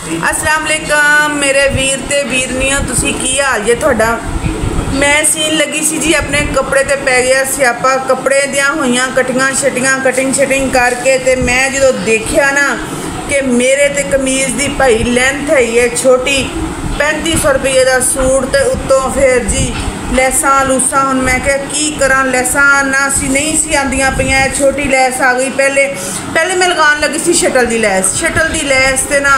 अस्सलाम वालेकुम मेरे वीर ते वीरनियां, तुसी की हाल जे तुहाडा। मैं सीन लगी सी जी, अपने कपड़े ते पै गया स्यापा। कपड़े दियां होइयां कटिंगां शटिंगां कटिंग शटिंग करके ते मैं जो देखिया ना कि मेरे ते कमीज़ दी भाई लेंथ है छोटी, 3500 रुपये का सूट ते उत्तों फिर जी लैसां लूसां। हुण मैं क्या की करा, लैसां ना सी नहीं सी आंदियां पईयां, छोटी लैस आ गई। पहले मैं लगान लगी सी शटल दी लैस ते ना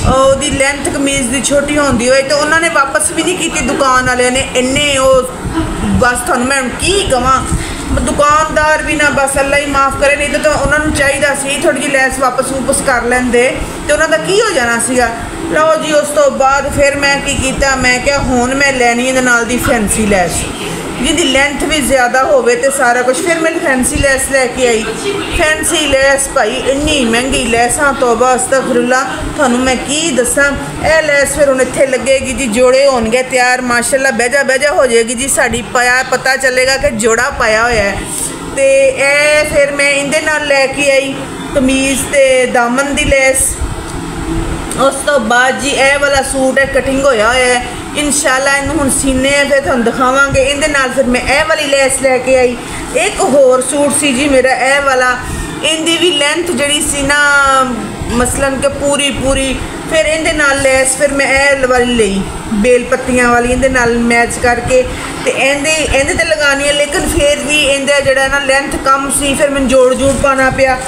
ओहदी लेंथ कमीज़ दी छोटी होंदी होए तो उन्होंने वापस भी नहीं की दुकान वाले ने। इन्ने बस तुहानूं मैं की कवां, दुकानदार भी ना बस अल्लाह ही माफ़ करे, नहीं तो उन्होंने चाहिए सी थोड़ी जी लैस वापस कर लेंदे तो उन्होंने की हो जाना सीगा। लो जी उस तो बाद फिर मैं की कीता, मैं क्या हुण मैं लैनी इहदे नाल दी फैंसी लैस जिहदी लेंथ भी ज़्यादा होवे ते सारा कुछ। फिर मैं फैंसी लैस लैके आई। फैंसी लैस भाई इन्नी महंगी लैसां, तौबा अस्तगफिरुल्लाह, तुहानूं मैं की दसां। यह लैस फिर हुण इत्थे लगेगी जी, जोड़े होणगे तैयार माशाअल्लाह, बहजा हो जाएगी जी साड़ी। पाया पता चलेगा कि जोड़ा पाया होया है। ते ए फिर मैं इहदे नाल लैके आई कमीज़ ते दामन दी लैस। उस तो बाद जी ए वाला सूट है कटिंग होया है, इंशाल्लाह इन्हूं हुण सीने फिर तुहानूं दिखावांगे। इहदे नाल फिर मैं ए वाली लैस लैके आई। एक होर सूट सी जी मेरा ए वाला, इहदी भी लेंथ जिहड़ी सी ना मसलन कि पूरी फिर इहदे नाल लैस फिर मैं ए वाली लई बेल पत्तियां वाली, इहदे नाल मैच करके ते इहदे ते लगानी है। लेकिन फिर भी इहदा जिहड़ा ना लेंथ कम सी, फिर मैं जोड़ पाना पिया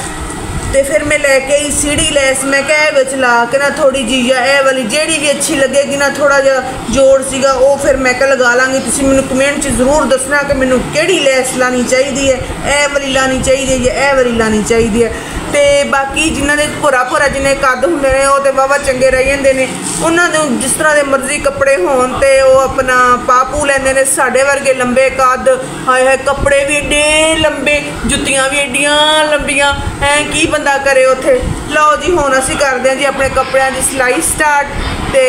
ते फिर मैं लैके आई सीढ़ी लैस। मैं क्या विच ला के ना थोड़ी जी या ए वाली जेड़ी भी अच्छी लगेगी ना, थोड़ा जिहा जोड़ सीगा वो फिर मैं क्या लगा लाँगी। तुसीं मैनूं कमेंट च ज़रूर दसना कि मैनूं किहड़ी लैस लानी चाहिए है, ए वाली लानी चाहिए या ए वाली लानी चाहिए है। ते बाकी जिन्हां दे भोरा जिन्ने कद हुंदे ने वो ते वाहवा चंगे रह जांदे ने, उन्हां नूं जिस तरह दे मर्जी कपड़े होण ते वो अपना पापू लैंदे ने। साडे वर्गे लंबे कद, हाय कपड़े भी एडे लंबे, जुत्तियां भी एडियां लंबियां हैं, की बंदा करे उत्थे। लो जी हुण असीं करदे हां जी अपने कपड़ियां दी सिलाई स्टार्ट ते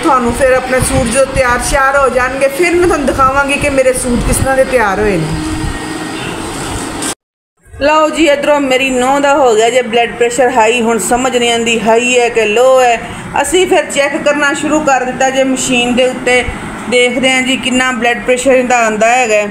तुहानूं फिर अपने सूट जो तैयार श्यार हो जाणगे फिर मैं तुहानूं दिखावांगी कि मेरे सूट किस तरह दे तैयार होए ने। लो जी इधरों मेरी नौं दा हो गया जे ब्लड प्रेशर हाई। हुण समझ नहीं आती हाई है कि लो है। असी फिर चैक करना शुरू कर दिता जे मशीन दे उत्ते, देखते हैं जी कितना ब्लड प्रेशर इहदा आंदा है।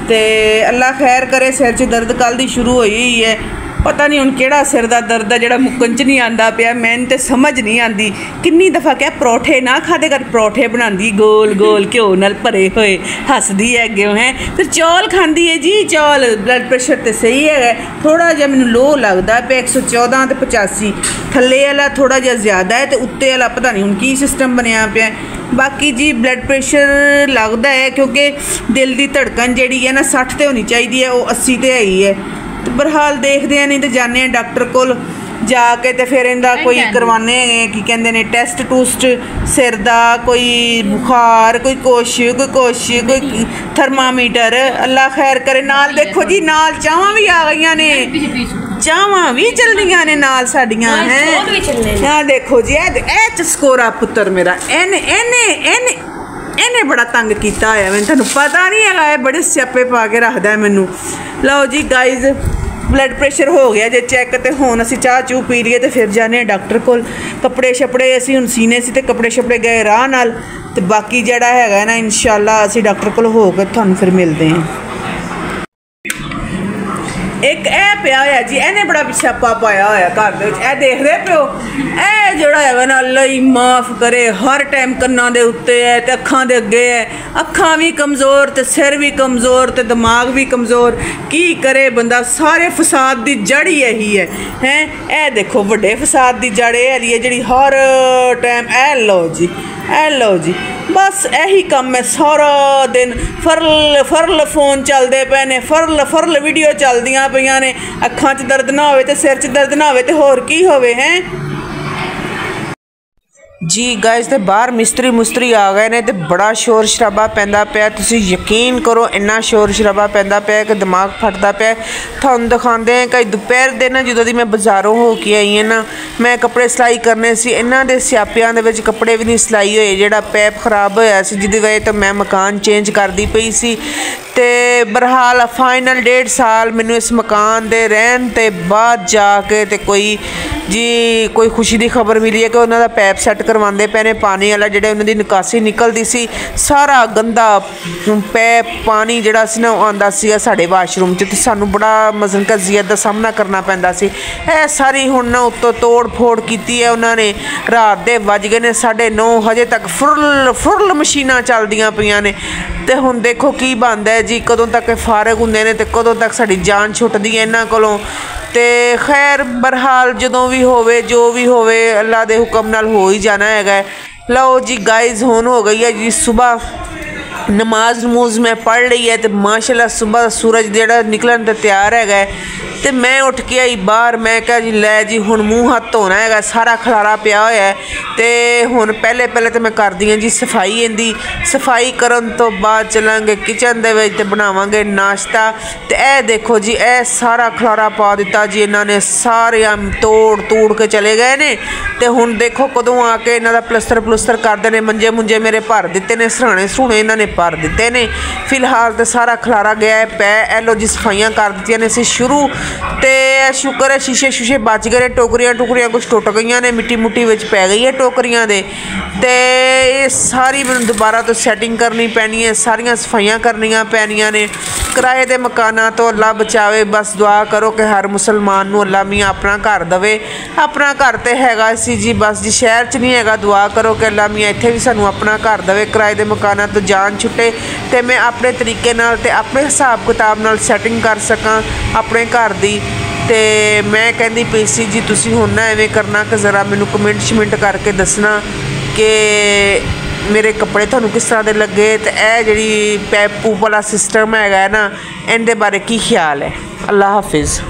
ते अल्लाह खैर करे, सिर च दर्द कल दी शुरू हुई है, पता नहीं हुण किहड़ा सिर दा दर्द है जिहड़ा मुक्कन च नहीं आंदा पिया। मैनूं ते समझ नहीं आती। किन्नी दफ़ा क्या परौठे ना खादे कर, परौठे बनांदी गोल घ्यो नाल भरे होए, हसदी है अगे हैं। फिर चौल खांदी है जी, चौल ब्लड प्रेशर तो सही है, थोड़ा जिहा मैनूं लो लगदा पे 114 ते 85, थल्ले वाला थोड़ा जिहा ज़्यादा है तो उत्ते वाला पता नहीं हुण की सिस्टम बनया पिया। बाकी जी ब्लड प्रेशर लगता है क्योंकि दिल की धड़कन जी है ना 60 तो होनी चाहिए है, वो 80 तो है ही है। तो बहरहाल देखते हैं, नहीं तो जाने डॉक्टर को जाके तो फिर इनका कोई करवाने की कहते हैं टैसट टूस्ट सिर का, कोई बुखार कोई कुछ कोई थर्मामीटर। अल्लाह खैर करे। नाल देखो जी नाल चावां भी आ गई ने, चावां भी चलदियां ने नाल साडियां हैं। हाँ देखो जी ए चस्कोरा पुत्र मेरा, इन्हें बड़ा तंग किया है, मैं तुहानूं पता नहीं है, बड़े स्यापे पा के रखदा है मैनूं। लो जी गाइज ब्लड प्रेशर हो गया जे चैक, तो हुण असीं चाह चूह पी लीए तो फिर जाने डॉक्टर कोल। कपड़े शपड़े असीं हुण सीने से कपड़े शपड़े गए राह नाल, ते बाकी जिहड़ा हैगा ना इंशाअल्लाह असीं डॉक्टर कोल हो के तुहानूं फिर मिलते हैं। एक ए पिया होया जी, इन्हें बड़ा स्यापा पाया होया घर दे विच। ए देखदे पिओ, ए जिहड़ा हैगा ना अल्लाह ही माफ़ करे, हर टाइम कन्नां दे उत्ते है ते अखां दे अगे है, अखां भी कमज़ोर ते सिर भी कमज़ोर ते दिमाग भी कमज़ोर। की करे बंदा, सारे फसाद दी जड़ ही यही है हैं। ए देखो वड्डे फसाद दी जड़ है जिहड़ी हर टाइम। ए लो जी बस यही कम है सारा दिन। फरल फोन चलते पे ने, फरल वीडियो चलदियां पईयां ने। अखां च दर्द ना होवे ते सिर च दर्द ना होवे ते होर की होवे हैं जी। गाइस ते बाहर मिस्त्री मुस्त्री आ गए ने ते बड़ा शोर शराबा पैंदा पिया। तुसीं यकीन करो इन्ना शोर शराबा पैंदा पिया कि दिमाग फटदा पिया। तुहानूं दिखांदे हैं कि दोपहर दे ना जदों दी मैं बाज़ारों हो के आई ना, मैं कपड़े सिलाई करने सी, इन्हां दे स्यापियां दे विच कपड़े भी नहीं सिलाई होए, जिहड़ा पैप खराब होया सी जिहदी वजह तो मैं मकान चेंज करदी पई सी। ते बहरहाल फाइनल 1.5 साल मैनूं इस मकान दे रहन ते बाद जाके ते कोई जी कोई खुशी की खबर मिली है कि उन्होंने पैप सैट करवाते पे ने पानी वाला, जो उन्होंने निकासी निकलती सी सारा गंदा पैप पानी जोड़ा ना आता साढ़े वाशरूम च, तो सानू बड़ा मजन कजियत का सामना करना पैंदा सी। ए सारी हुण ना उत्तों तोड़ फोड़ की है उन्होंने, रात के वज गए ने 9:30, हजे तक फुरल मशीनां चलदियां पईयां ने। तो हुण देखो की बनदा है जी, कदों तक फारग हुंदे ने ते कदों तक साडी जान छुटदी है इन्हां कोलों। तो खैर बहरहाल जो भी होवे अल्लाह के हुक्म नाल हो ही जाना है। लो जी गाइज हुण हो गई है जी सुबह, नमाज नमूज मैं पढ़ ली है, तो माशाल्लाह सुबह सूरज जोड़ा निकलन तो तैयार है। तो मैं उठ के आई बाहर, मैं कहा जी लै जी हुण मूँह हाथ धोना है, सारा खलारा पिया होया है। तो हुण पहले तो मैं करदी हाँ जी सफाई, इहदी सफाई करन तो बाद चलांगे किचन दे विच ते बनावांगे नाश्ता। तो यह देखो जी यह सारा खलारा पा दिता जी इन्होंने, सारे तोड़ के चले गए ने। तो हुण देखो कदों आके इन्हों का प्लस्तर करते हैं, मंजे मुंजे मेरे भर दिते ने, सराहने सरूहने इन्होंने भर दिते ने। फिलहाल तो सारा खलारा गया है पै, एलो जी सफाइयां कर दित्तियां ने शुरू। तो शुक्र है शीशे शूशे बच गए, टोकरियां कुछ टुट गई ने, मिट्टी मुट्टी विच पै गई है टोकरियां दे। तो ये सारी मैं दोबारा तो सैटिंग करनी पैनी है, सारियां सफाइयां करनियां पैनियां ने। किराए के मकाना तो अल्लाह बचावे, बस दुआ करो कि हर मुसलमान नूं अल्लाह मियाँ अपना घर दवे। अपना घर तो हैगा सी जी, बस जी शहर च नहीं हैगा, दुआ करो कि अल्लाह मियाँ इत्थे भी सानू अपना घर दवे, किराए के मकाना तो जान छुटे, तो मैं अपने तरीके नाल ते अपने हिसाब किताब नाल सैटिंग कर सकां अपने घर दी। तो मैं कहती पई सी जी तुसीं हुण ना एवें करना कि ज़रा मैनूं कमेंट शमेंट करके दसना कि मेरे कपड़े तुहानूं किस तरह के लगे, तो यह जिहड़ी पैप पूप वाला सिस्टम हैगा ना, इहदे बारे की ख्याल है। अल्लाह हाफिज़।